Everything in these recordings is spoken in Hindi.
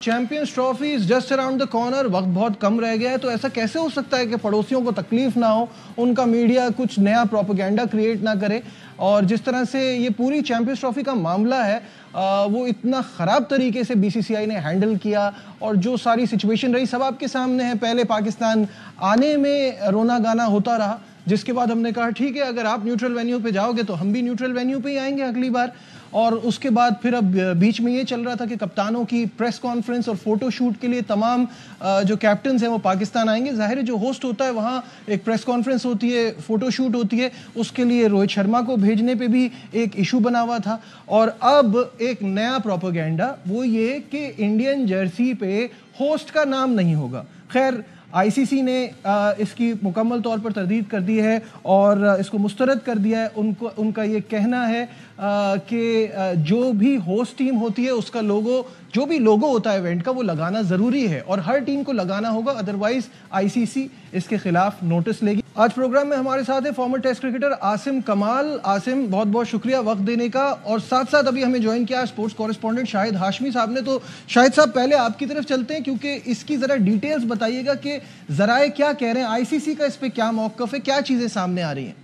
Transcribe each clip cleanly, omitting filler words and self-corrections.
Champions trophy is just around the corner, वक्त बहुत कम रह गया है, तो ऐसा कैसे हो सकता है कि पड़ोसियों को तकलीफ ना हो, उनका मीडिया कुछ नया प्रोपेगेंडा क्रिएट ना करे। और जिस तरह से ये पूरी चैंपियंस ट्रॉफी का मामला है वो इतना ख़राब तरीके से बीसीसीआई ने हैंडल किया और जो सारी सिचुएशन रही सब आपके सामने है। पहले पाकिस्तान आने में रोना गाना होता रहा, जिसके बाद हमने कहा ठीक है, अगर आप न्यूट्रल वेन्यू पे जाओगे तो हम भी न्यूट्रल वेन्यू पे ही आएंगे अगली बार। और उसके बाद फिर अब बीच में ये चल रहा था कि कप्तानों की प्रेस कॉन्फ्रेंस और फोटो शूट के लिए तमाम जो कैप्टन्स हैं वो पाकिस्तान आएंगे। जाहिर है जो होस्ट होता है वहाँ एक प्रेस कॉन्फ्रेंस होती है, फोटो शूट होती है, उसके लिए रोहित शर्मा को भेजने पे भी एक इशू बना हुआ था। और अब एक नया प्रोपेगेंडा वो ये कि इंडियन जर्सी पे होस्ट का नाम नहीं होगा। खैर आईसीसी ने इसकी मुकम्मल तौर पर तरदीद कर दी है और इसको मुस्तरद कर दिया है। उनका ये कहना है कि जो भी होस्ट टीम होती है उसका लोगो, जो भी लोगो होता है इवेंट का, वो लगाना ज़रूरी है और हर टीम को लगाना होगा, अदरवाइज आईसीसी इसके खिलाफ नोटिस लेगी। आज प्रोग्राम में हमारे साथ है फॉर्मर टेस्ट क्रिकेटर आसिम कमाल। आसिम, बहुत बहुत शुक्रिया वक्त देने का। और साथ साथ अभी हमें ज्वाइन किया स्पोर्ट्स कॉरेस्पॉन्डेंट शाहिद हाशमी साहब ने। तो शाहिद साहब, पहले आपकी तरफ चलते हैं क्योंकि इसकी ज़रा डिटेल्स बताइएगा कि ज़राए क्या कह रहे हैं, आईसीसी का इस पर क्या मौक़िफ़ है, क्या चीज़ें सामने आ रही हैं।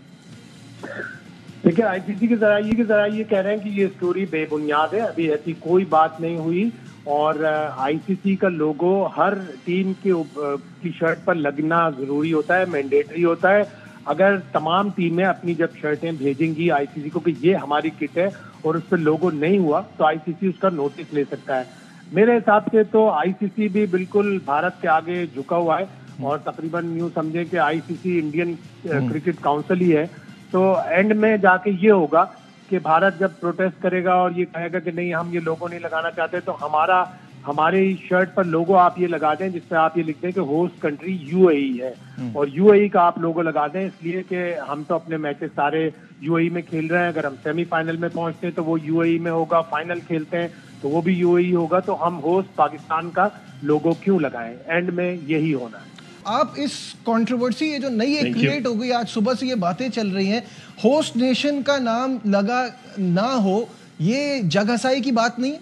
देखिए, आईसीसी के जराये ये कह रहे हैं कि ये स्टोरी बेबुनियाद है, अभी ऐसी कोई बात नहीं हुई और आईसीसी का लोगो हर टीम की शर्ट पर लगना जरूरी होता है, मैंडेटरी होता है। अगर तमाम टीमें अपनी जब शर्टें भेजेंगी आईसीसी को कि ये हमारी किट है और उस पर लोगो नहीं हुआ तो आईसीसी उसका नोटिस ले सकता है। मेरे हिसाब से तो आईसीसी भी बिल्कुल भारत के आगे झुका हुआ है और तकरीबन यूं समझे कि आईसीसी इंडियन क्रिकेट काउंसिल ही है। तो एंड में जाके ये होगा कि भारत जब प्रोटेस्ट करेगा और ये कहेगा कि नहीं हम ये लोगो नहीं लगाना चाहते, तो हमारे शर्ट पर लोगो आप ये लगा दें जिससे आप ये लिख दें कि होस्ट कंट्री यूएई है और यूएई का आप लोगो लगा दें, इसलिए कि हम तो अपने मैचेस सारे यूएई में खेल रहे हैं। अगर हम सेमीफाइनल में पहुंचते हैं तो वो यूएई में होगा, फाइनल खेलते हैं तो वो भी यूएई होगा, तो हम होस्ट पाकिस्तान का लोगो क्यों लगाएं। एंड में यही होना है। आप इस कंट्रोवर्सी, ये जो नई एक क्रिएट हो गई, आज सुबह से ये बातें चल रही हैं, होस्ट नेशन का नाम लगा ना हो, ये जगहसाई की बात नहीं है?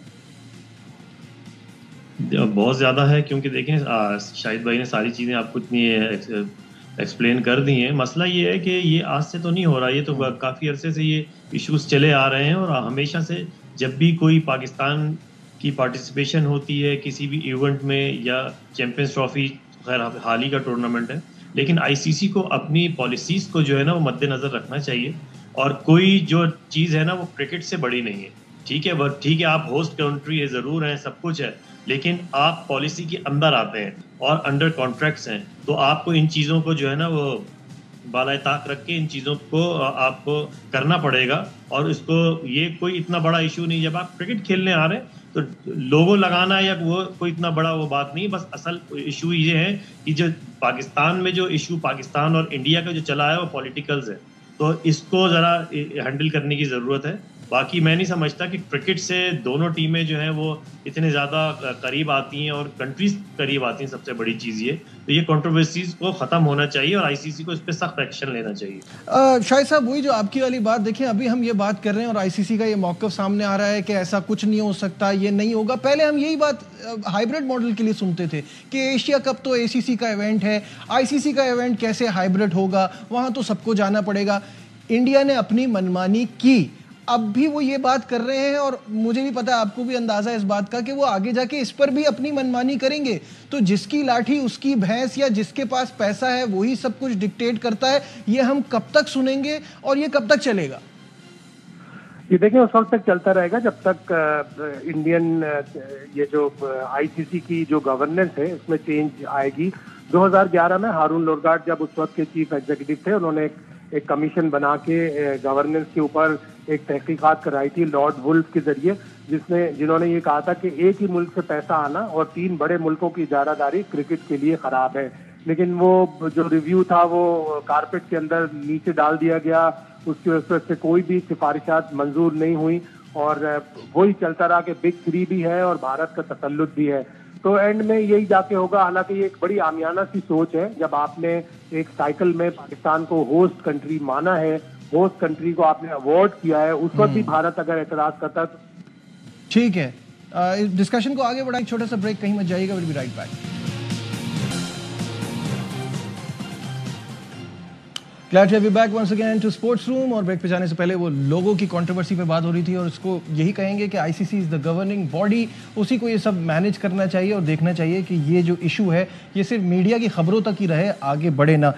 बहुत ज़्यादा है, क्योंकि देखें शाहिद भाई ने सारी चीज़ें आपको इतनी एक्सप्लेन कर दी हैं। मसला ये है कि ये आज से तो नहीं हो रहा, ये तो काफ़ी अरसे से ये इश्यूज चले आ रहे हैं और हमेशा से जब भी कोई पाकिस्तान की पार्टिसिपेशन होती है किसी भी इवेंट में या चैंपियंस ट्रॉफी, खैर हाल ही का टूर्नामेंट है, लेकिन आईसीसी को अपनी पॉलिसीज़ को जो है ना वो मद्देनज़र रखना चाहिए। और कोई जो चीज़ है ना वो क्रिकेट से बड़ी नहीं है। ठीक है, आप होस्ट कंट्री है, ज़रूर हैं, सब कुछ है, लेकिन आप पॉलिसी के अंदर आते हैं और अंडर कॉन्ट्रैक्ट्स हैं, तो आपको इन चीज़ों को जो है ना वो बालाए ताक रख के इन चीज़ों को आपको करना पड़ेगा। और इसको ये कोई इतना बड़ा इशू नहीं, जब आप क्रिकेट खेलने आ रहे हैं तो लोगो लगाना या वो कोई इतना बड़ा वो बात नहीं। बस असल इशू ये है कि जो पाकिस्तान में जो इशू पाकिस्तान और इंडिया का जो चला है वो पॉलिटिकल्स है, तो इसको ज़रा हैंडल करने की ज़रूरत है। बाकी मैं नहीं समझता कि क्रिकेट से दोनों टीमें जो हैं वो इतने ज़्यादा करीब आती हैं और कंट्रीज करीब आती हैं, सबसे बड़ी चीज़ ये। तो ये कंट्रोवर्सीज को ख़त्म होना चाहिए और आईसीसी को इस पर सख्त एक्शन लेना चाहिए। शाहिद साहब, वही जो आपकी वाली बात, देखें अभी हम ये बात कर रहे हैं और आईसीसी का ये मौक़िफ़ सामने आ रहा है कि ऐसा कुछ नहीं हो सकता, ये नहीं होगा। पहले हम यही बात हाइब्रिड मॉडल के लिए सुनते थे कि एशिया कप तो एसीसी का इवेंट है, आईसीसी का इवेंट कैसे हाइब्रिड होगा, वहाँ तो सबको जाना पड़ेगा। इंडिया ने अपनी मनमानी की, अब भी वो ये बात कर रहे हैं और मुझे भी पता है, आपको भी अंदाजा है इस बात का कि वो आगे जाके इस पर भी अपनी मनमानी करेंगे। तो जिसकी लाठी उसकी भैंस, या जिसके पास पैसा है वही सब कुछ डिक्टेट करता है, ये हम कब तक सुनेंगे और ये कब तक चलेगा? ये देखिए, उस वक्त तक चलता रहेगा जब तक इंडियन ये जो आईसीसी की जो गवर्नेंस है उसमें चेंज आएगी। 2011 में हारून लोरगाट जब उस वक्त के चीफ एग्जीक्यूटिव थे, उन्होंने एक कमीशन बना के गवर्नेंस के ऊपर एक तहकीकात कराई थी लॉर्ड वुल्फ के जरिए, जिन्होंने ये कहा था कि एक ही मुल्क से पैसा आना और 3 बड़े मुल्कों की इजारादारी क्रिकेट के लिए खराब है। लेकिन वो जो रिव्यू था वो कारपेट के अंदर नीचे डाल दिया गया, उसकी वजह से कोई भी सिफारिशात मंजूर नहीं हुई और वही चलता रहा कि बिग 3 भी है और भारत का तसल्लुत भी है। तो एंड में यही जाके होगा। हालांकि ये एक बड़ी आमियाना सी सोच है, जब आपने एक साइकिल में पाकिस्तान को होस्ट कंट्री माना है, होस्ट कंट्री को आपने अवार्ड किया है, उस वक्त भी भारत अगर एतराज करता तो ठीक है। डिस्कशन को आगे बढ़ाएं, छोटा सा ब्रेक, कहीं मत जाइएगा, will be right back. Glad to have you back once again to Sports Room। और ब्रेक पे जाने से पहले वो लोगों की कंट्रोवर्सी पे बात हो रही थी और उसको यही कहेंगे कि ICC is the governing body, उसी को ये सब मैनेज करना चाहिए और देखना चाहिए कि ये जो इशू है ये सिर्फ मीडिया की खबरों तक ही रहे, आगे बढ़े ना।